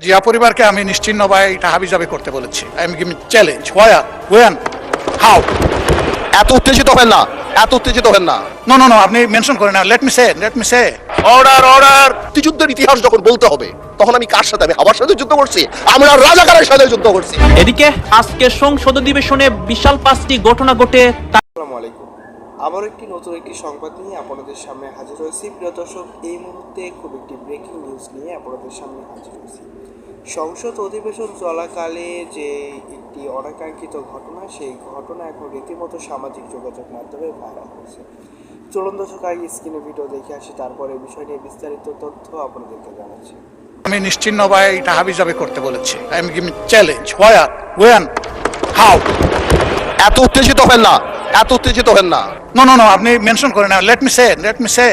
জিয়া পরিবারকে আমি নিশ্চিহ্নভাবে এটা হাবিজাবি করতে বলেছি। I am giving challenge. When how? এত উত্তেজিত হবেন না, এত উত্তেজিত হবেন না। নো আপনি মেনশন করেন না। লেট মি সে অর্ডার। মুক্তিযুদ্ধের ইতিহাস যখন বলতে হবে তখন আমি কার সাথে? আমি আমার সাথে যুদ্ধ করছি, আমরা রাজাকারের সাথে যুদ্ধ করছি। এদিকে আজকে সংসদ অধিবেশনে বিশাল 5টি ঘটনা ঘটে। আসসালামু আলাইকুম। আবার নতুন একটি সংবাদ নিয়ে আপনাদের সামনে হাজির হয়েছি। প্রিয় দর্শক, এই মুহূর্তে খুব একটি ব্রেকিং নিউজ নিয়ে আপনাদের সামনে হাজির হয়েছি। সংসদ অধিবেশন চলাকালে যে একটি অনাকাঙ্ক্ষিত ঘটনা, সেই ঘটনা এখন রীতিমতো সামাজিক যোগাযোগ মাধ্যমে ভাইরাল হয়েছে। চলুন দর্শক, আগে স্ক্রিনে ভিডিও দেখে আসি, তারপরে বিষয় নিয়ে বিস্তারিত তথ্য আপনাদেরকে জানাচ্ছি। আমি নিশ্চিহ্নভাবে এটা হাবিজাবি করতে বলেছি। I am giving challenge. When how? এত উত্তেজিত হবেন না, এত উত্তেজিত হবেন না। নো আপনি মেনশন করেন না। লেট মি সে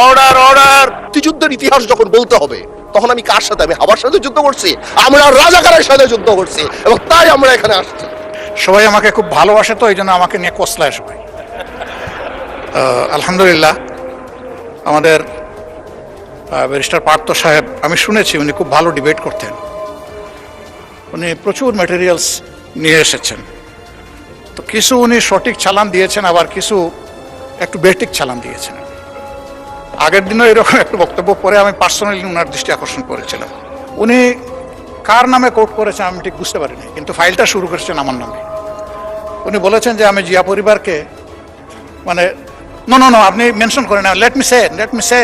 অর্ডার। মুক্তিযুদ্ধের ইতিহাস যখন বলতে হবে তখন আমি কার সাথে? আমি আমার সাথে যুদ্ধ করছি, আমরা রাজাকারের সাথে যুদ্ধ করছি, এবং তাই আমরা এখানে আসছি। সবাই আমাকে খুব ভালোবাসে, তো এই জন্য আমাকে নিয়ে কসলায় সবাই। আলহামদুলিল্লাহ, আমাদের ব্যারিস্টার পার্থ সাহেব, আমি শুনেছি উনি খুব ভালো ডিবেট করতেন। উনি প্রচুর ম্যাটেরিয়ালস নিয়ে এসেছেন। তো কিছু উনি সঠিক চালান দিয়েছেন, আবার কিছু একটু বেঠিক চালান দিয়েছেন। আগের দিনও এরকম একটু বক্তব্য পরে আমি পার্সোনালি ওনার দৃষ্টি আকর্ষণ করেছিলাম। উনি কার নামে কোর্ট করেছেন আমি ঠিক বুঝতে পারিনি, কিন্তু ফাইলটা শুরু করেছেন আমার নামে। উনি বলেছেন যে আমি জিয়া পরিবারকে, মানে নো আপনি মেনশন করেন না। লেট মি সে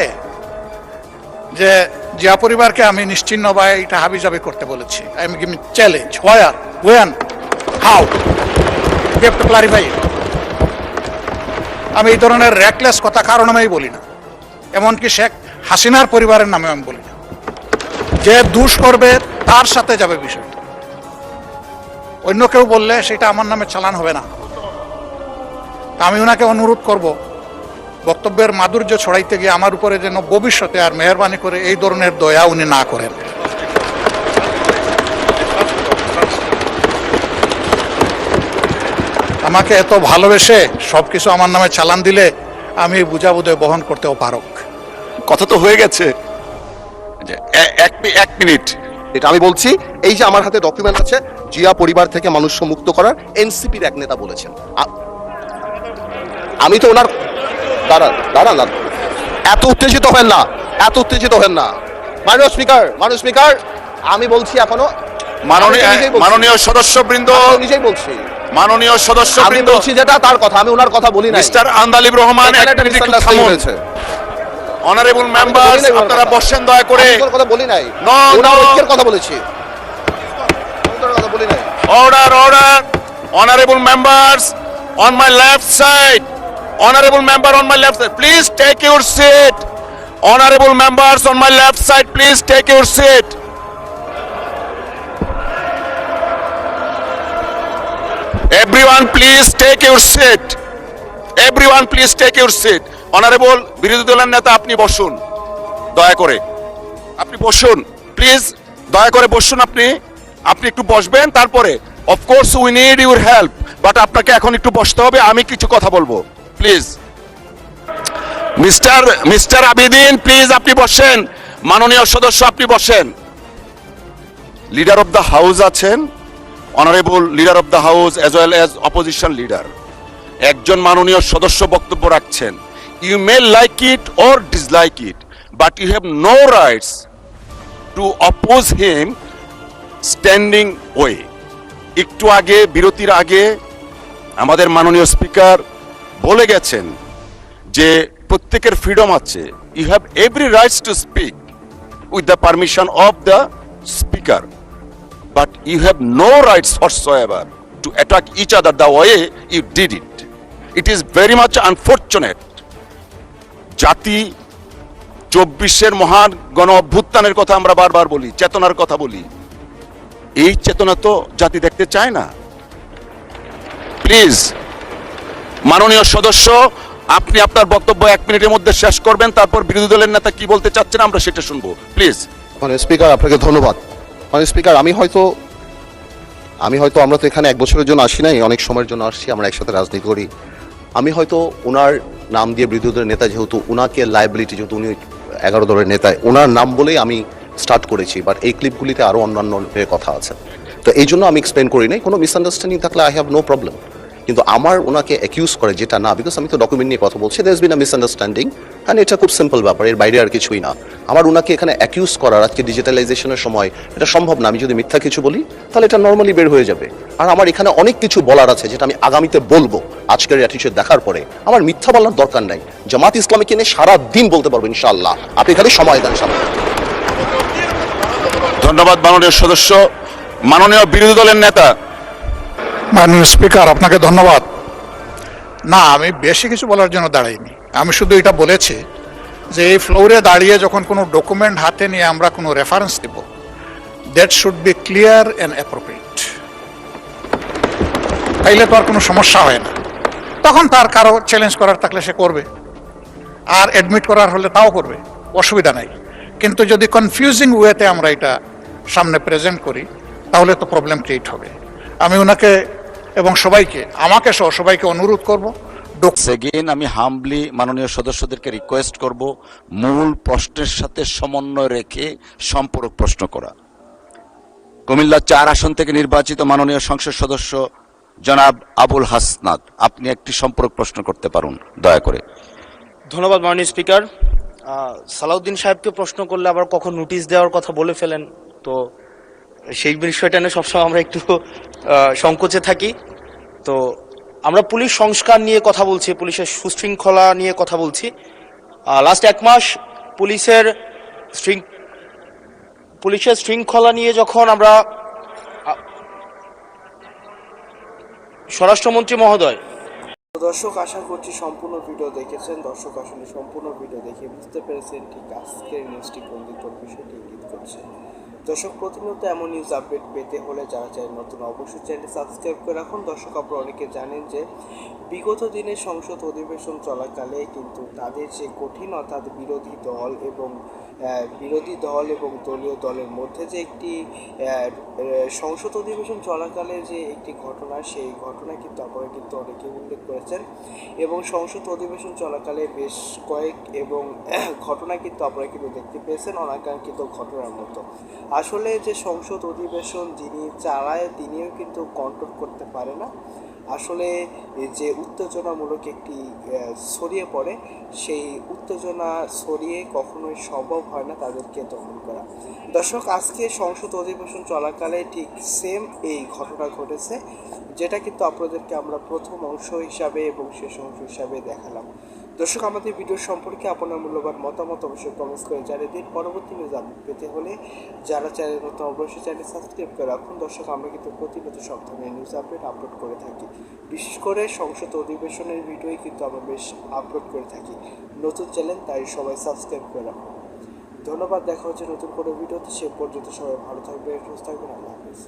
যে জিয়া পরিবারকে আমি নিশ্চিহ্নভাবে এটা হাবিজাবি করতে বলেছি। I am giving challenge. When how? You have to clarify. আমি এই ধরনের র্যাকলেস কথা কারো নামেই বলি না, এমনকি শেখ হাসিনার পরিবারের নামে আমি বলি না। যে দুষ করবে তার সাথে যাবে বিষয়টা। অন্য কেউ বললে সেটা আমার নামে চালান হবে না। আমি ওনাকে অনুরোধ করব, বক্তব্যের মাধুর্য ছড়াইতে গিয়ে আমার উপরে যেন ভবিষ্যতে আর মেহরবানি করে এই ধরনের দয়া উনি না করেন। আমাকে এত ভালোবেসে সবকিছু আমার নামে চালান দিলে আমি বুঝাবুঝে বহন করতেও পারক। কথা তো হয়ে গেছে। এক মিনিট, এটা আমি বলছি। এই যে আমার হাতে ডকুমেন্ট আছে, জিয়া পরিবার থেকে মানুষ মুক্ত করার এনসিপির এক নেতা বলেছেন। আমি তো ওনার দাঁড়ান, এত উত্তেজিত হবেন না, এত উত্তেজিত হবেন না। মাননীয় স্পিকার, আমি বলছি এখনো মাননীয় সদস্যবৃন্দ, নিজেই বলছি। মাননীয় আমি সদস্যবৃন্দ, বলছি যেটা তার কথা, আমি ওনার কথা বলি না। Mister Andalib Rahman, honourable members, আপনারা বসেন দয়া করে। কথা বলি নাই, ওনার ঐক্যের কথা বলেছি। Order. Honourable members on my left side, honorable member on my left side, please take your seat. Honorable members on my left side, please take your seat. Everyone please take your seat. Everyone please take your seat. Honorable বিরোধী দলের নেতা, আপনি বসুন দয়া করে। আপনি বসুন please, দয়া করে বসুন। আপনি একটু বসবেন, তারপরে of course we need your help, but আপনাকে এখন একটু বসতে হবে, আমি কিছু কথা বলবো। প্লিজ মিস্টার আবিদিন, প্লিজ আপনি বসেন। মাননীয় সদস্য, আপনি বসেন। লিডার অফ দ্য হাউস আছেন, honourable leader of the house as well as opposition leader. একজন মাননীয় সদস্য বক্তব্য রাখছেন। You may like it or dislike it, but you have no rights to oppose him standing way. একটু আগে, বিরতির আগে আমাদের মাননীয় স্পিকার বলে গেছেন যে প্রত্যেকের ফ্রিডম আছে। You have every rights to speak with the permission of the speaker, but you have no rights whatsoever to attack each other the way you did it. It is very much unfortunate. জাতি 24-এর মহান গণ অভ্যুত্থানের কথা আমরা বারবার বলি, চেতনার কথা বলি। এই চেতনা তো জাতি দেখতে চায় না। প্লিজ মাননীয় সদস্য, আপনি আপনার বক্তব্য 1 মিনিটের মধ্যে শেষ করবেন, তারপর বিরোধী দলের নেতা কি বলতে চাচ্ছেন আমরা সেটা শুনবো। প্লিজ। মাননীয় স্পিকার, আপনাকে ধন্যবাদ। মাননীয় স্পিকার, আমি হয়তো আমরা তো এখানে 1 বছরের জন্য আসি নাই, অনেক সময়ের জন্য আসছি, আমরা একসাথে রাজনীতি করি। আমি হয়তো ওনার নাম দিয়ে বিরোধী দলের নেতা, যেহেতু ওনাকে লায়াবিলিটি, যেহেতু উনি 11 দলের নেতা, ওনার নাম বলেই আমি স্টার্ট করেছি, বাট এই ক্লিপগুলিতে আরও অন্যান্য কথা আছে। তো এই জন্য আমি এক্সপ্লেন করি নাই। কোনো মিসআন্ডারস্ট্যান্ডিং থাকলে আই হ্যাভ নো প্রবলেম, কিন্তু আমার ওনাকে অ্যাকিউজ করে যেটা না, বিকজ আমি তো ডকুমেন্ট নিয়ে কথা বলছি, there is been a misunderstanding and এটা খুব সিম্পল ব্যাপার, এর বাইরে আর কিছুই না। আমার ওনাকে এখানে অ্যাকিউজ করার আজকে ডিজিটালাইজেশনের সময় এটা সম্ভব না। আমি যদি মিথ্যা কিছু বলি তাহলে এটা নর্মালি বের হয়ে যাবে। আর আমার এখানে অনেক কিছু বলার আছে যেটা আমি আগামীতে বলবো। আজকের অ্যাটিটিউড দেখার পরে আমার মিথ্যা বলার দরকার নাই। জামাত ইসলামীকে নিয়ে সারা দিন বলতে পারবো ইনশাআল্লাহ, আপনি খালি সময় দেন সামনে। ধন্যবাদ মাননীয় সদস্য। মাননীয় বিরোধী দলের নেতা। মাননীয় স্পিকার, আপনাকে ধন্যবাদ। না, আমি বেশি কিছু বলার জন্য দাঁড়াইনি। আমি শুধু এটা বলেছি যে এই ফ্লোরে দাঁড়িয়ে যখন কোনো ডকুমেন্ট হাতে নিয়ে আমরা কোনো রেফারেন্স দেব, that should be clear and appropriate. তাইলে তো আর কোনো সমস্যা হয় না। তখন তার কারো চ্যালেঞ্জ করার থাকলে সে করবে, আর অ্যাডমিট করার হলে তাও করবে, অসুবিধা নাই। কিন্তু যদি কনফিউজিং ওয়েতে আমরা এটা সামনে প্রেজেন্ট করি তাহলে তো প্রবলেম ক্রিয়েট হবে। আমি ওনাকে এবং সবাইকে, আমাকে সহ সবাইকে অনুরোধ করব, সেকেন্ড, আমি হাম্বলি মাননীয় সদস্যদেরকে রিকোয়েস্ট করব মূল প্রশ্নের সাথে সমন্বয় রেখে সম্পূরক প্রশ্ন করা। কুমিল্লা 4 আসন থেকে নির্বাচিত মাননীয় সংসদ সদস্য জনাব আবুল হাসনাত, আপনি একটি সম্পূরক প্রশ্ন করতে পারুন দয়া করে। ধন্যবাদ মাননীয় স্পিকার। সালাউদ্দিন সাহেবকে প্রশ্ন করলে আবার কখন নোটিশ দেওয়ার কথা বলে ফেলেন, তো সেই বিষয়টা নিয়ে সবসময় আমরা একটু সংকোচে থাকি। তো আমরা পুলিশ সংস্কার নিয়ে কথা বলছি, পুলিশের সুশৃঙ্খলা নিয়ে কথা বলছি। লাস্ট 1 মাস পুলিশের শৃঙ্খলা নিয়ে যখন আমরা স্বরাষ্ট্রমন্ত্রী মহোদয়। দর্শক, আশা করছি সম্পূর্ণ ভিডিও দেখেছেন। দর্শক আসলে সম্পূর্ণ ভিডিও দেখে বুঝতে পেরেছেন ঠিক আজকের নিউজটি কোন দিক কোন বিষয়টি ইঙ্গিত করছে। দর্শক, প্রতিনিয়ত এমন নিউজ আপডেট পেতে হলে যারা চাই নতুন অবশ্যই চ্যানেলটি সাবস্ক্রাইব করে রাখুন। দর্শক, আপনারা অনেকে জানেন যে বিগত দিনে সংসদ অধিবেশন চলাকালে কিন্তু তাদের যে কঠিন, অর্থাৎ বিরোধী দল এবং দলীয় দলের মধ্যে যে একটি সংসদ অধিবেশন চলাকালে যে একটি ঘটনা, সেই ঘটনা কিন্তু আপনারা কিন্তু অনেকে উল্লেখ করেছেন এবং সংসদ অধিবেশন চলাকালে বেশ কয়েক এবং ঘটনা কিন্তু আপনারা কিন্তু দেখতে পেয়েছেন অনাকাঙ্ক্ষিত ঘটনার মতো। আসলে যে সংসদ অধিবেশন যিনি চালায় তিনিও কিন্তু কন্ট্রোল করতে পারে না। আসলে যে উত্তেজনামূলক একটি ছড়িয়ে পড়ে, সেই উত্তেজনা ছড়িয়ে কখনোই সম্ভব হয় না তাদেরকে দমন করা। দর্শক, আজকে সংসদ অধিবেশন চলাকালে ঠিক সেম এই ঘটনা ঘটেছে, যেটা কিন্তু আপনাদেরকে আমরা প্রথম অংশ হিসাবে এবং শেষ অংশ হিসাবে দেখালাম। দর্শক, আমাদের ভিডিও সম্পর্কে আপনার মূল্যবান মতামত অবশ্যই কমেন্টস করে জানিয়ে দিন। পরবর্তী নিউজ আপডেট পেতে হলে যারা চ্যানেল নতুন অবশ্যই চ্যানেল সাবস্ক্রাইব করে রাখুন। দর্শক, আমরা কিন্তু প্রতিনিয়ত সব ধরনের নিউজ আপডেট আপলোড করে থাকি। বিশেষ করে সংসদ অধিবেশনের ভিডিওই কিন্তু আমরা বেশ আপলোড করে থাকি। নতুন চ্যানেল, তাই সবাই সাবস্ক্রাইব করে রাখুন। ধন্যবাদ। দেখা হচ্ছে নতুন কোনো ভিডিওতে। সে পর্যন্ত সবাই ভালো থাকবেন, সুস্থ থাকবেন। আল্লাহ হাফিজ।